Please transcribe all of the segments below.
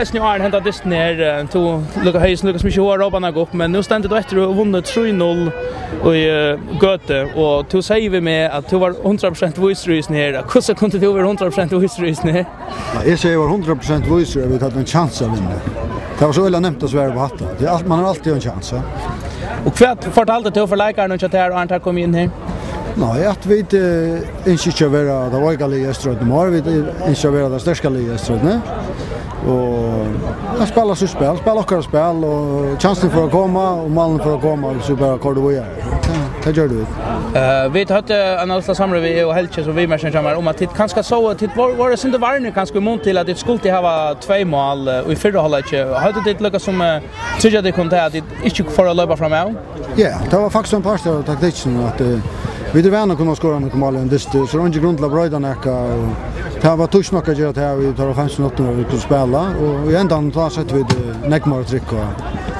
Sen har han hämtat disken här to Lucas mycket hårt robbarna gå upp men nu ständer du efter och vunnit 3-0 och Göte och du säger vi med att du var 100% visrysn här. Hur så kunde du vara 100% visrysn här? Nej, jag säger var 100% visrysn vi hade en chans att vinna. Det var så illa nämnt att svära på hatten. Det är man har alltid en chans. Och kvart fortalte du för läkaren och chatter och han kom in här. Nej, att vi inte vara det var gali Österrike mer vi inte vara det största liga Österrike. Och jag spelar så spel och chansen för att komma och målen för att komma så bara kör det vidare. Det gör du. Vi hade en alltså samråd vi och Helche så vi märker kommer om att det kanske så att det var det inte varje kanske mot till att det skulle ha 2 mål och i förra halvlek hade det lyckats som tycker det kunde att det inte för att löpa framåt. Ja, det var faktiskt en part av taktiken att vi det vänner kunde skåra några mål en dist så det inte grund till bröda näka och det var touch något att göra vi tar 15 minuter vi kunde spela och i ändan så sätter vi näckmar tryck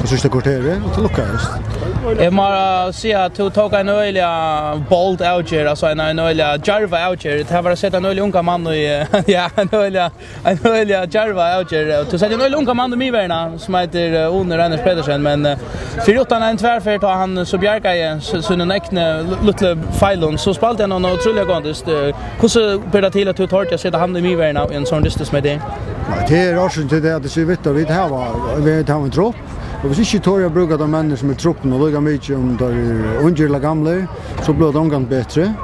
och sista kvarteret och det lyckades. Jag måste säga att du tog en öliga bold outger alltså en öliga Jarva outger det var sett en öliga unga man och ja en öliga Jarva outger du säger en öliga unga man med värna som heter Under Anders Pedersen men för utan en tvärfär tar han så bjärka igen så den äkne lilla fejlon så spaltade han någon otroligt gåndest hur så blir det till att du tar att sätta han med värna i en sån distans med det. Det är också till det att det ser vitt och vi har en tropp. Och hvis ikke tår jeg bruker de mennene som truppen og lukka mye om de ungjerla gamle, så blir det omgant bedre.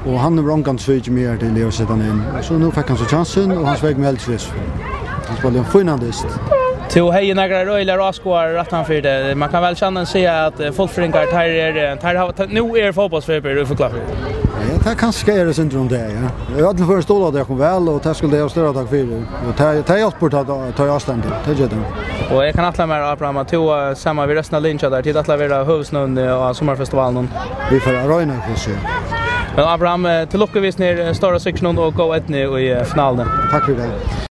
Og han var omgant svig mer til å sette han inn. Så nu fikk han så chansen, og han sveg med helst. Han spiller en finandist. Till hej några röjlar raskor att han för det. Man kan väl känna sig att folkföreningar tar nu fotbollsfeber du förklarar. Ja, det kanske är det syndrom det ja. Jag hade för stått att jag kom väl och det skulle jag störa tack för det. Och ta hjälp att ta avstånd till. Det gör det. Och jag kan attla med Abraham att samma vi resten av Lincha där till att lavera huvudnön och sommarfestivalen. Vi får röjna för sig. Men Abraham till luckavis ner stora sektionen och gå ett nu i finalen. Tack för det.